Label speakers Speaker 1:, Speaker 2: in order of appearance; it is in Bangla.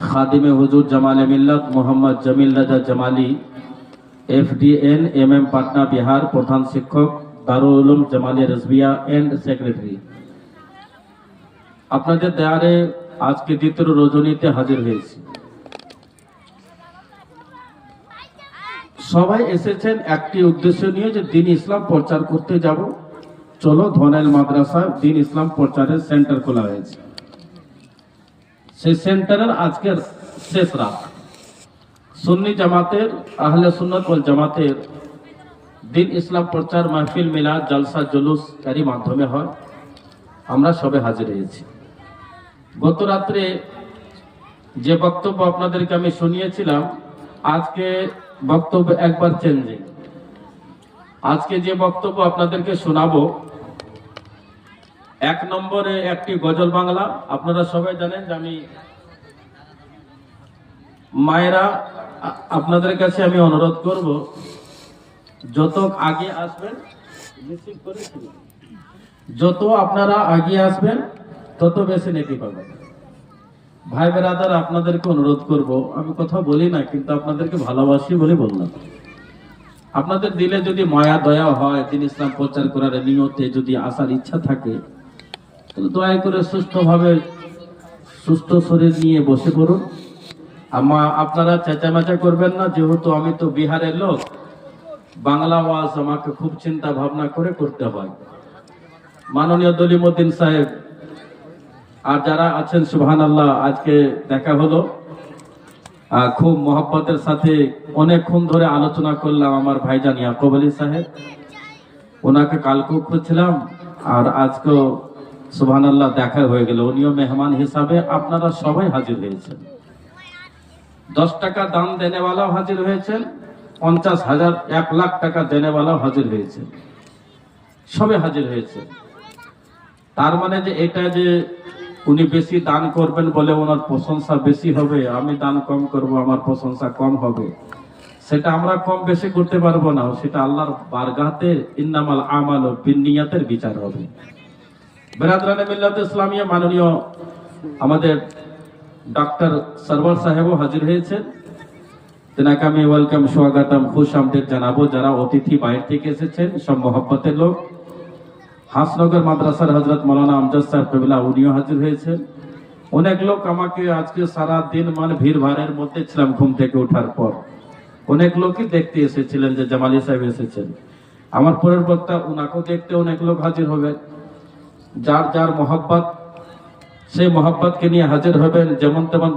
Speaker 1: खादिम हुजूर जमाल मिल्लत मोहम्मद जमील राजा जमाली FDN MM पाटना बिहार प्रधान शिक्षक दारुल उलूम जमालिया रजबिया एंड सेक्रेटरी আপনাদের দেয়ারে আজকে দ্বিতীয় রজনীতে হাজির হয়েছি। সবাই এসেছেন একটি উদ্দেশ্য নিয়ে যে দিন ইসলাম প্রচার করতে যাব। চলো ধনেল মাদ্রাসায় দিন ইসলাম প্রচারের সেন্টার খোলা হয়েছে। সেই সেন্টারের আজকের শেষ রাত সুন্নি জামাতের আহলে সুন্নাত ওয়াল জামাতের দিন ইসলাম প্রচার মাহফিল মিলাদ জলসা জুলুস এরই মাধ্যমে হয়। আমরা সবে হাজির হয়েছি। গত রাত্রে যে বক্তব্য আপনাদেরকে আমি শুনিয়েছিলাম, আজকে বক্তব্য একবার চেঞ্জিং। আজকে যে বক্তব্য আপনাদেরকে শোনাবো, এক নম্বরে একটি গজল বাংলা। আপনারা সবাই জানেন যে আমি মায়েরা আপনাদের কাছে আমি অনুরোধ করব, যত আগে আসবেন যত আপনারা আগে আসবেন তত বেশি নেকি পাবেন। ভাই বেরাদার আপনাদেরকে অনুরোধ করব, আমি কথা বলি না কিন্তু আপনাদেরকে ভালোবাসি বলে বললাম। আপনাদের দিলে যদি মায়া দয়া হয়, দিন ইসলাম প্রচার করার নিয়তে যদি আসার ইচ্ছা থাকে, তাহলে দয়া করে সুস্থভাবে সুস্থ শরীর নিয়ে বসে পড়ুন। আপনারা চেঁচামেচা করবেন না, যেহেতু আমি তো বিহারের লোক। বাংলা ওয়াজ আমাকে খুব চিন্তা ভাবনা করে করতে হয়। মাননীয় দলিমউদ্দিন সাহেব আর যারা আছেন সুবহানাল্লাহ, আজকে দেখা হলো, খুব মহব্বতের সাথে অনেকক্ষণ ধরে আলোচনা করলাম। আমার ভাইজান ইয়াকুব আলী সাহেব, ওনাকে কালকেও খুঁজছিলাম আর আজকেও সুবহানাল্লাহ দেখা হয়ে গেল। উনিও মেহমান হিসাবে আপনারা সবাই হাজির হয়েছেন। 10 টাকা দান দেনেওয়ালাও হাজির হয়েছেন, 50,000 1 লাখ টাকা দেনেওয়ালাও হাজির হয়েছে, সবে হাজির হয়েছে। তার মানে যে এটা যে উনি বেশি দান করবেন বলে ওনার প্রশংসা বেশি হবে, আমি দান কম করব আমার প্রশংসা কম হবে, সেটা আমরা কম বেশি করতে পারবো না। সেটা আল্লাহর বারগাতে ইন্নামাল আমালু বিন্নিয়াতের বিচার হবে। বেরাদরানে মিল্লাত ইসলামিয়া মাননীয় আমাদের ডক্টর সরওয়ার সাহেবও হাজির হয়েছেন। তেনাকে আমি ওয়েলকাম স্বাগতম খুশ আমদেদ জানাবো। যারা অতিথি বাইরে থেকে এসেছেন সব মহব্বতের লোক। হাসনগর মাদ্রাসার হযরত মাওলানা আমজাদ সাহেব কবিলা উনিও হাজির হয়েছেন। অনেক লোক আমাকে আজকে সারা দিন মানে ভিড় ভাড়ের মধ্যে ছিলাম, ঘুম থেকে ওঠার পর অনেক লোকই দেখতে এসেছিলেন যে জামালি সাহেব এসেছেন। আমার পরের বক্তা উনাকেও দেখতে অনেক লোক হাজির হবে। যার যার মহব্বত সেই মহব্বতকে নিয়ে হাজির হবেন, যেমন তেমন